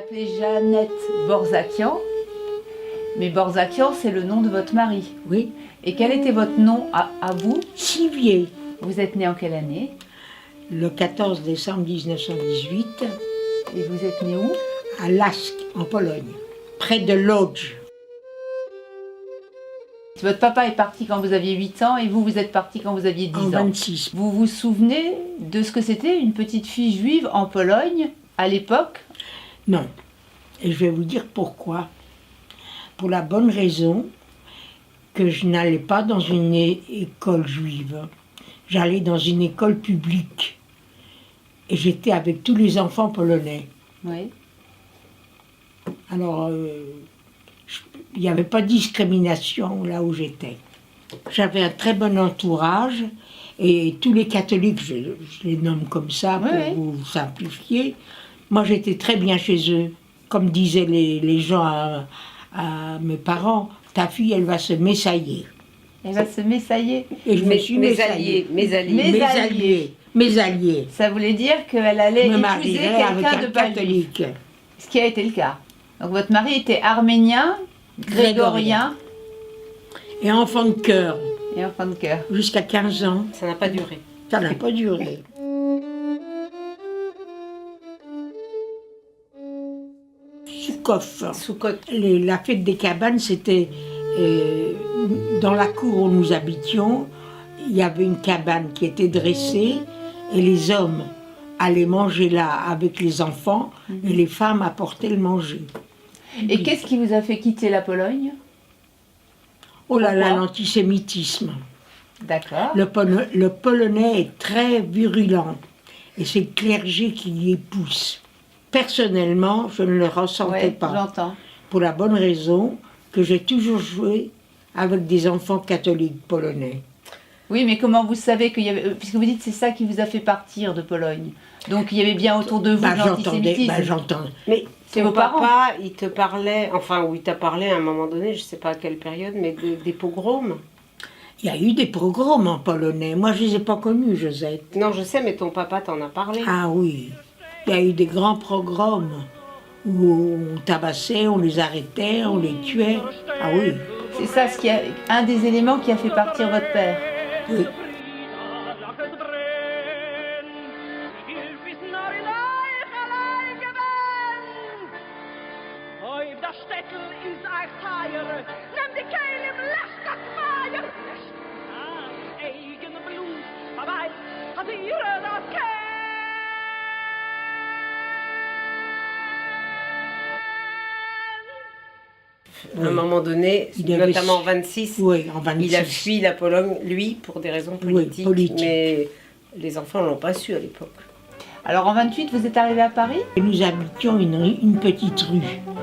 appelez Jeannette Borzakian, mais Borzakian, c'est le nom de votre mari. Oui. Et quel était votre nom à vous? Sivier. Vous êtes né en quelle année? Le 14 décembre 1918. Et vous êtes né où? À Lask, en Pologne, près de Lodz. Votre papa est parti quand vous aviez 8 ans et vous, vous êtes parti quand vous aviez 10 En ans. 26. Vous vous souvenez de ce que c'était une petite fille juive en Pologne à l'époque? Non. Et je vais vous dire pourquoi. Pour la bonne raison que je n'allais pas dans une école juive. J'allais dans une école publique. Et j'étais avec tous les enfants polonais. Oui. Alors, il n'y avait pas de discrimination là où j'étais. J'avais un très bon entourage et tous les catholiques, je les nomme comme ça pour vous simplifier, moi j'étais très bien chez eux. Comme disaient les gens à mes parents, ta fille elle va se messailler. Elle va se messailler. Et je me suis messaillée. Mes alliés. Mes alliés. Ça voulait dire qu'elle allait Me épouser marierais avec quelqu'un un de pas juif. catholique. Ce qui a été le cas. Donc votre mari était arménien, grégorien Et enfant de cœur, et enfant de cœur. jusqu'à 15 ans. Ça n'a pas duré. Ça n'a pas duré. Soukov. Sous-côte. La fête des cabanes, c'était dans la cour où nous habitions. Il y avait une cabane qui était dressée et les hommes allaient manger là avec les enfants et les femmes apportaient le manger. Et qu'est-ce qui vous a fait quitter la Pologne? Oh là là, Pourquoi? l'antisémitisme. D'accord. Le polonais est très virulent et c'est le clergé qui y pousse. Personnellement, je ne le ressentais Ouais, pas. j'entends. Pour la bonne raison que j'ai toujours joué avec des enfants catholiques polonais. Oui, mais comment vous savez qu'il y avait... Puisque vous dites c'est ça qui vous a fait partir de Pologne. Donc il y avait bien autour de vous de l'antisémitisme. J'entends. Mais C'est ton vos parents. papa, il te parlait, enfin, ou il t'a parlé à un moment donné, je ne sais pas à quelle période, mais des pogroms. Il y a eu des pogroms en polonais. Moi, je ne les ai pas connus, Josette. Non, je sais, mais ton papa t'en a parlé. Ah oui. Il y a eu des grands pogroms où on tabassait, on les arrêtait, on les tuait. Ah oui. C'est ça un des éléments qui a fait partir votre père. Oui. À un moment donné, Il avait- notamment en 26, Oui, en 26. il a fui la Pologne, lui, pour des raisons politiques. politiques. Mais les enfants ne l'ont pas su à l'époque. Alors en 28, vous êtes arrivé à Paris? Et nous habitions une petite rue,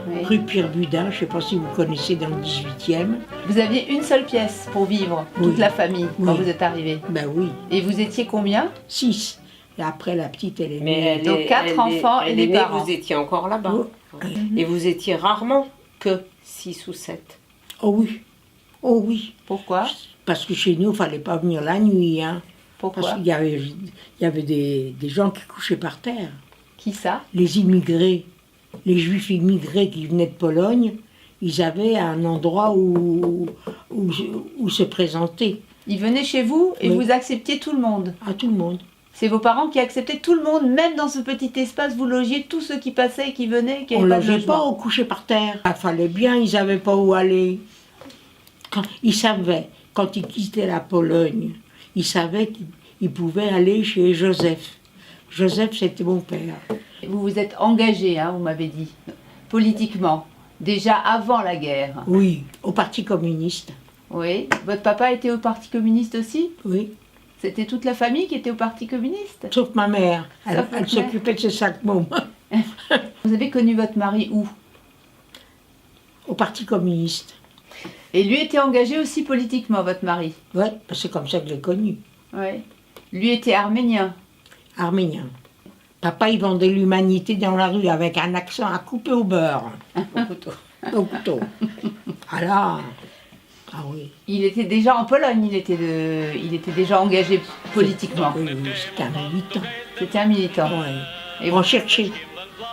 Oui. rue Pierre Budin, je ne sais pas si vous connaissez, dans le 18e. Vous aviez une seule pièce pour vivre, toute Oui. la famille, quand Oui. vous êtes arrivé. Ben oui, Et vous étiez combien? 6. Et après, la petite, elle est Mais née. Donc, quatre enfants et elle des est née, parents. Vous étiez encore là-bas. Oh. Et vous étiez rarement que 6 ou 7. Oh oui, oh oui. Pourquoi? Parce que chez nous, il ne fallait pas venir la nuit. Hein. Parce Pourquoi? qu'il y avait des gens qui couchaient par terre. Qui ça? Les immigrés, les juifs immigrés qui venaient de Pologne, ils avaient un endroit où se présenter Ils venaient chez vous et Oui. vous acceptiez tout le monde. à tout le monde. C'est vos parents qui acceptaient tout le monde, même dans ce petit espace, vous logiez tous ceux qui passaient et qui venaient, qui On n'avaient ne pas de logeait pas, logement. on couchait par terre. Il fallait bien, ils n'avaient pas où aller. Ils savaient, quand ils quittaient la Pologne, ils savaient qu'ils pouvaient aller chez Joseph. Joseph, c'était mon père. Vous vous êtes engagé, hein, vous m'avez dit, politiquement, déjà avant la guerre. Oui, au Parti communiste. Oui. Votre papa était au Parti communiste aussi? Oui, C'était toute la famille qui était au Parti communiste? sauf ma mère. Sauf Elle votre mère. s'occupait de ses 5 mômes. Vous avez connu votre mari où? Au Parti communiste. Et lui était engagé aussi politiquement, votre mari? Oui, c'est comme ça que je l'ai connu. Oui. Lui était arménien. Arménien. Papa, il vendait l'humanité dans la rue avec un accent à couper au beurre. Au couteau. Au couteau. Alors, ah oui. Il était déjà en Pologne, il était déjà engagé politiquement. Oui, oui, c'était un militant. C'était un militant. Ouais. Et On cherchait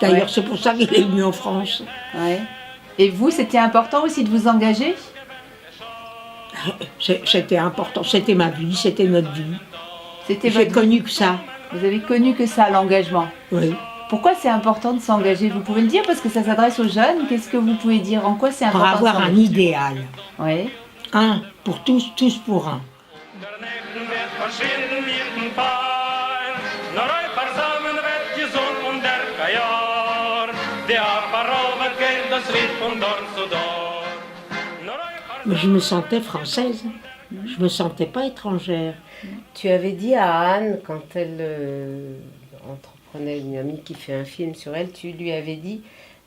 D'ailleurs, Ouais. c'est pour ça qu'il est venu en France. Ouais. Et vous, c'était important aussi de vous engager? C'était important, c'était ma vie, c'était notre vie. C'était J'ai votre... connu que ça. Vous avez connu que ça, l'engagement. Oui. Pourquoi c'est important de s'engager? Vous pouvez le dire parce que ça s'adresse aux jeunes. Qu'est-ce que vous pouvez dire? En quoi c'est Pour important avoir de un s'engager? idéal. Oui. Un pour tous, tous pour un. Der Nächten wird verschwinden jeden Feind. Nur ein paar Samen wird gesund und der Kajor. Der Parole wird geht das Lied von Dorn zu Dorn. Nur ein paar Mais je me sentais française. Je me sentais pas étrangère. Tu avais dit à Anne, quand elle entreprenait, une amie qui fait un film sur elle, tu lui avais dit,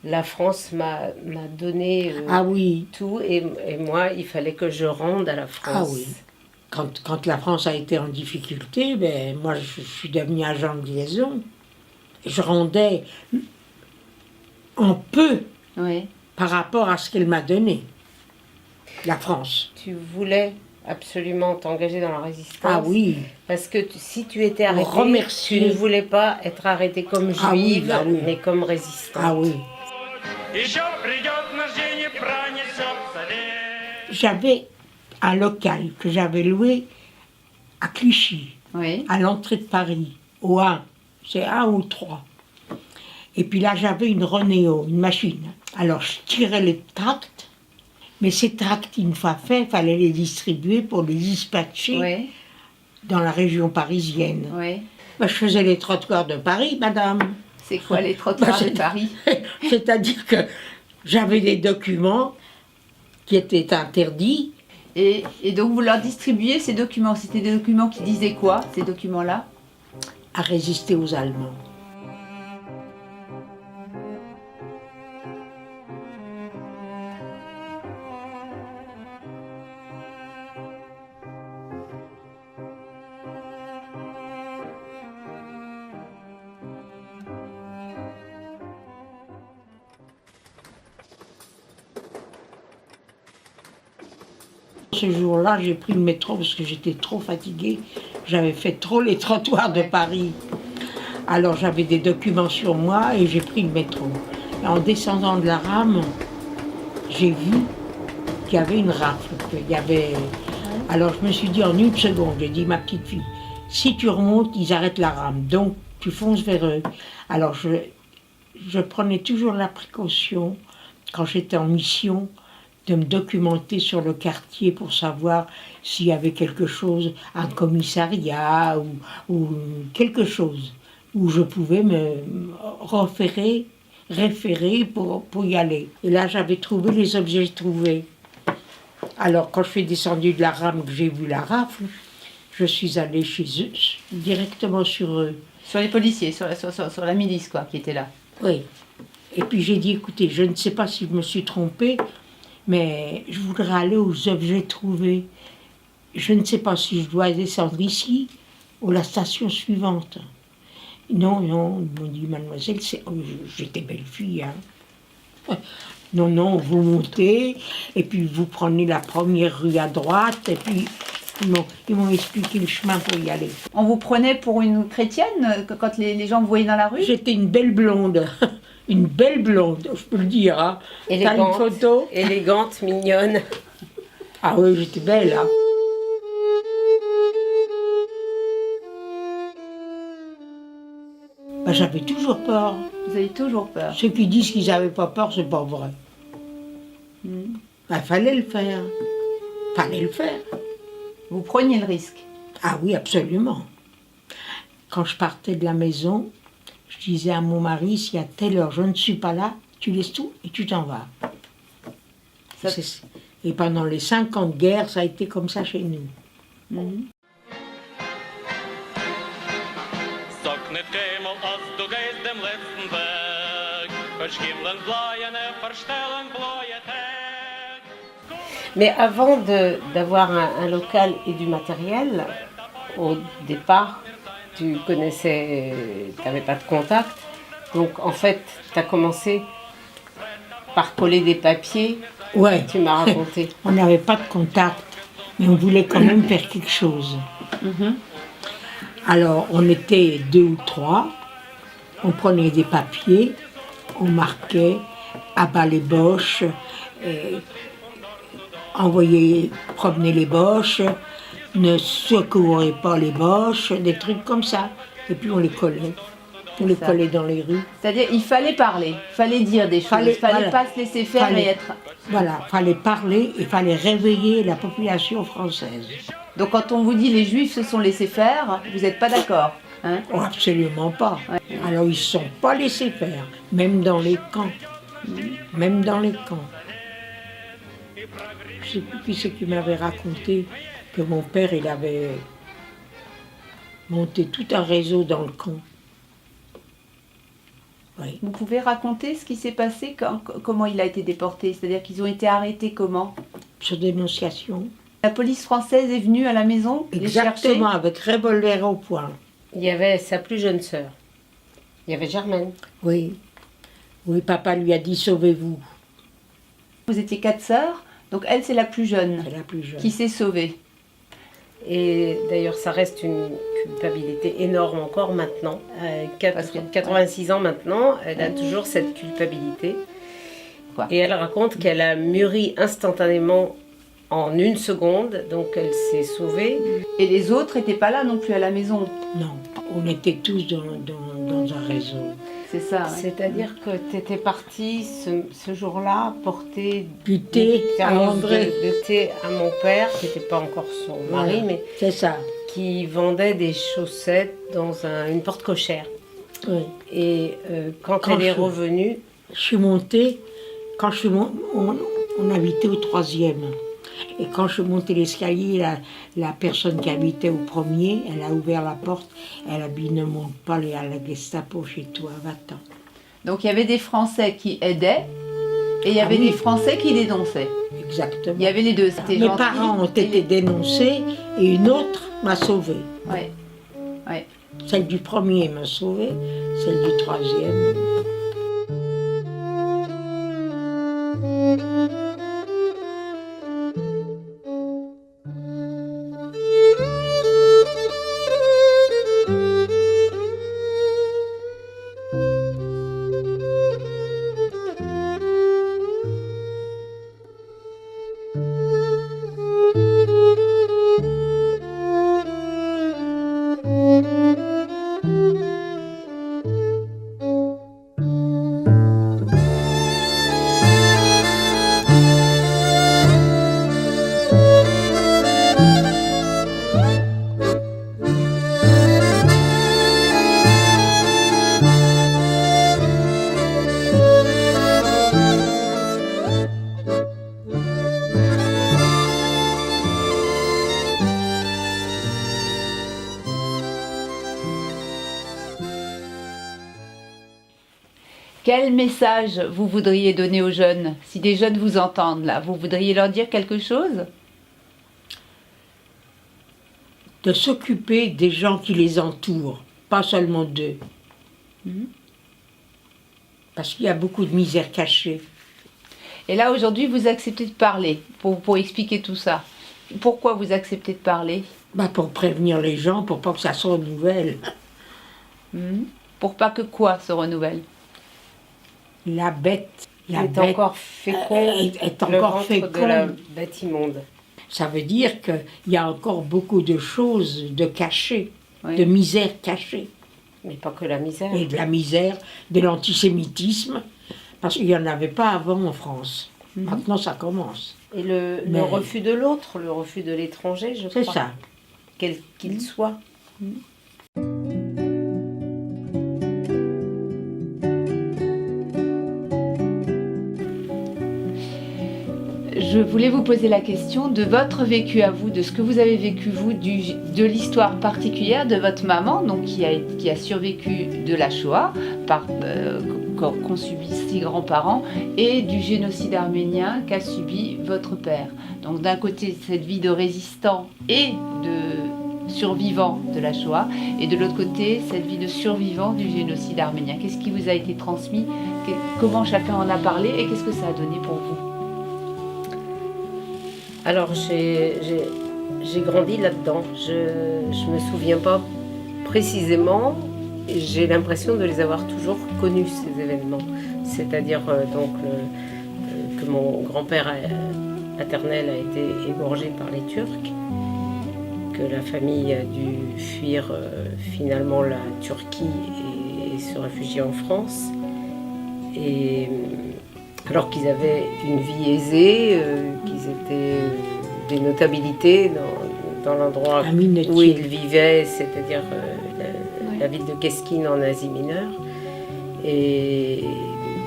la France m'a donné Ah oui, tout et moi, il fallait que je rende à la France. ah oui. Quand la France a été en difficulté, ben, moi je suis devenue agent de liaison. Je rendais en peu Oui. par rapport à ce qu'elle m'a donné, la France. Tu voulais absolument t'engager dans la résistance. Ah oui, Parce que si tu étais arrêtée, Remercier. tu ne voulais pas être arrêtée comme Ah oui, juive, bah oui. mais comme résistante. ah oui. Еще придет наш день и пронесется лес. J'avais un local que j'avais loué à Clichy, Oui. à l'entrée de Paris, au 1, c'est 1 ou 3. Et puis là, j'avais une Renéo, une machine. Alors, je tirais les tracts, mais ces tracts, une fois faits, il fallait les distribuer pour les dispatcher Oui. dans la région parisienne. Oui. Bah, je faisais les trottoirs de Paris, madame. C'est quoi les trottoirs Bah, de Paris? C'est-à-dire que j'avais des documents qui étaient interdits. Et donc vous leur distribuez ces documents. C'était des documents qui disaient quoi, ces documents-là? À résister aux Allemands. Ce jour-là, j'ai pris le métro parce que j'étais trop fatiguée. J'avais fait trop les trottoirs de Paris. Alors j'avais des documents sur moi et j'ai pris le métro. Et en descendant de la rame, j'ai vu qu'il y avait une rafle. Qu'il y avait... Alors je me suis dit en une seconde, j'ai dit ma petite fille, si tu remontes, ils arrêtent la rame. Donc tu fonces vers eux. Alors je prenais toujours la précaution, quand j'étais en mission, de me documenter sur le quartier pour savoir s'il y avait quelque chose, un commissariat ou quelque chose où je pouvais me référer pour y aller. Et là, j'avais trouvé les objets trouvés. Alors, quand je suis descendue de la rame, que j'ai vu la rafle, je suis allée chez eux, directement sur eux. Sur les policiers, sur la milice, quoi, qui était là. Oui. Et puis j'ai dit, écoutez, je ne sais pas si je me suis trompée, mais je voudrais aller aux objets trouvés. Je ne sais pas si je dois descendre ici ou la station suivante. Non, non, ils m'ont dit, mademoiselle, j'étais belle fille, hein. Non, non, vous montez, et puis vous prenez la première rue à droite, et puis ils m'ont expliqué le chemin pour y aller. On vous prenait pour une chrétienne quand les gens vous voyaient dans la rue? J'étais une belle blonde, une belle blonde, je peux le dire, hein. T'as une Élégante, photo? élégante, mignonne. Ah oui, j'étais belle, hein. Bah, j'avais toujours peur. Vous avez toujours peur. Ceux qui disent qu'ils n'avaient pas peur, c'est pas vrai. Bah, fallait le faire. Fallait le faire. Vous preniez le risque. Ah oui, absolument. Quand je partais de la maison, je disais à mon mari, si à telle heure je ne suis pas là, tu laisses tout et tu t'en vas. Ça- Et pendant les 5 ans de guerre, ça a été comme ça chez nous. Sag nicht keinmal, als du gehst dem letzten Weg. Verschimmeln Bleiene, verstellen Bläue Tag. Mais avant d'avoir un local et du matériel, au départ, tu connaissais, tu n'avais pas de contact. Donc en fait, tu as commencé par coller des papiers, Ouais. tu m'as raconté. On n'avait pas de contact, mais on voulait quand même faire quelque chose. Alors, on était 2 ou 3, on prenait des papiers, on marquait à bas les boches, envoyer promener les boches, ne secourez pas les boches, des trucs comme ça. Et puis on les collait. On les collait dans les rues. C'est-à-dire, il fallait parler, il fallait dire des choses, il fallait voilà. pas se laisser faire et être... Voilà, il fallait parler, il fallait réveiller la population française. Donc quand on vous dit les Juifs se sont laissés faire, vous n'êtes pas d'accord, hein? Oh, absolument pas. Ouais. Alors ils ne sont pas laissés faire, même dans les camps. Même dans les camps. Je ne sais plus qui c'est qui m'avait raconté que mon père, il avait monté tout un réseau dans le camp. Oui. Vous pouvez raconter ce qui s'est passé, comment il a été déporté? C'est-à-dire qu'ils ont été arrêtés comment? Sur dénonciation. La police française est venue à la maison les chercher? Exactement, avec revolver au poing. Il y avait sa plus jeune sœur. Il y avait Germaine. Oui. Oui, papa lui a dit sauvez-vous. Vous étiez 4 sœurs, donc elle c'est la plus jeune C'est la plus jeune. qui s'est sauvée. Et d'ailleurs, ça reste une culpabilité énorme encore maintenant. Parce que- 86 ans maintenant, elle a toujours cette culpabilité. Quoi? Et elle raconte qu'elle a mûri instantanément en une seconde, donc elle s'est sauvée. Et les autres n'étaient pas là non plus à la maison. Non, on était tous dans un réseau. C'est ça. Ouais. C'est-à-dire que tu étais partie ce jour-là porter Du thé à André. de thé à mon père, qui n'était pas encore son mari, Voilà. mais C'est ça. qui vendait des chaussettes dans une porte cochère. Oui. Et quand Quand elle est je- revenue, Je suis montée, quand je suis on habitait au 3e. Et quand je suis montée l'escalier, la personne qui habitait au premier, elle a ouvert la porte, elle a dit ne monte pas à la Gestapo chez toi, va-t'en. Donc il y avait des Français qui aidaient et il y Ah avait oui. des Français qui dénonçaient. Exactement. Il y avait les deux. C'était Mes gentil. parents ont été dénoncés et une autre m'a sauvée. Ouais. Ouais. Celle du premier m'a sauvée, celle du 3e. Quel message vous voudriez donner aux jeunes? Si des jeunes vous entendent là, vous voudriez leur dire quelque chose? De s'occuper des gens qui les entourent, pas seulement d'eux. Parce qu'il y a beaucoup de misère cachée. Et là aujourd'hui vous acceptez de parler pour expliquer tout ça. Pourquoi vous acceptez de parler? Bah, pour prévenir les gens, pour pas que ça se renouvelle. Pour pas que quoi se renouvelle? La bête, la est bête encore féconde, est le encore ventre de la féconde. bête immonde. Ça veut dire qu'il y a encore beaucoup de choses de cachées, Oui. de misère cachée. Mais pas que la misère. Et de la misère, de l'antisémitisme, parce qu'il n'y en avait pas avant en France. Maintenant, ça commence. Et le Mais- refus de l'autre, le refus de l'étranger, je C'est crois. ça. Quel qu'il soit. Je voulais vous poser la question de votre vécu à vous, de ce que vous avez vécu vous, de l'histoire particulière de votre maman, donc qui a survécu de la Shoah, qu'ont subi ses grands-parents, et du génocide arménien qu'a subi votre père. Donc d'un côté cette vie de résistant et de survivant de la Shoah, et de l'autre côté cette vie de survivant du génocide arménien. Qu'est-ce qui vous a été transmis? Comment chacun en a parlé et qu'est-ce que ça a donné pour vous? Alors j'ai grandi là-dedans. Je me souviens pas précisément. J'ai l'impression de les avoir toujours connus, ces événements. c'est-à-dire que mon grand-père paternel a été égorgé par les Turcs, que la famille a dû fuir finalement la Turquie et se réfugier en France. Et alors qu'ils avaient une vie aisée, qu'ils étaient des notabilités dans l'endroit où ils vivaient, c'est-à-dire la ville de Keskin en Asie mineure. Et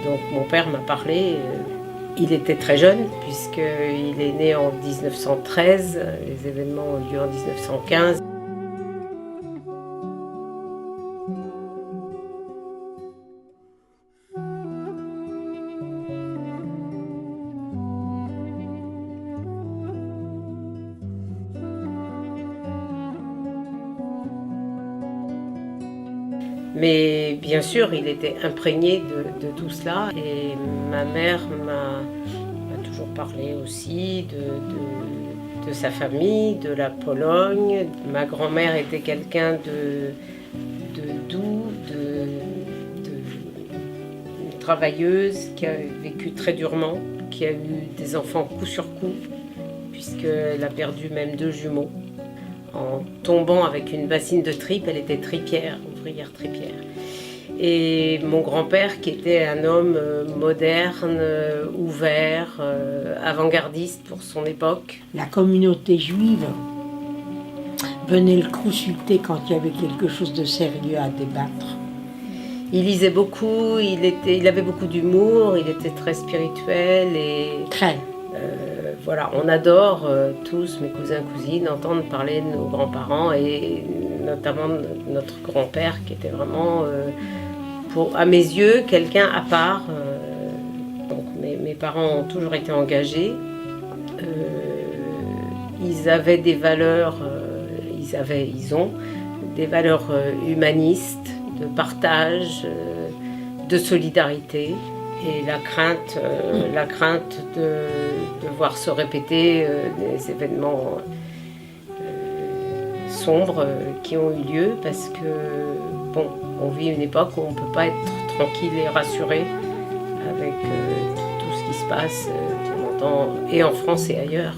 donc mon père m'a parlé, il était très jeune puisqu'il est né en 1913, les événements ont lieu en 1915. Mais bien sûr, il était imprégné de tout cela. Et ma mère m'a toujours parlé aussi de sa famille, de la Pologne. Ma grand-mère était quelqu'un de doux, une travailleuse qui a vécu très durement, qui a eu des enfants coup sur coup, puisqu'elle a perdu même 2 jumeaux. En tombant avec une bassine de tripes, elle était tripière, ouvrière tripière. Et mon grand-père, qui était un homme moderne, ouvert, avant-gardiste pour son époque. La communauté juive venait le consulter quand il y avait quelque chose de sérieux à débattre. Il lisait beaucoup, il avait beaucoup d'humour, il était très spirituel et... Très. Voilà, on adore tous, mes cousins, cousines, entendre parler de nos grands-parents et notamment de notre grand-père qui était vraiment, à mes yeux, quelqu'un à part. Donc mes parents ont toujours été engagés. Ils avaient des valeurs, ils ont des valeurs humanistes, de partage, de solidarité. Et la crainte de voir se répéter des événements sombres qui ont eu lieu, parce que bon, on vit une époque où on ne peut pas être tranquille et rassuré avec tout ce qui se passe, qu'on entend, et en France et ailleurs.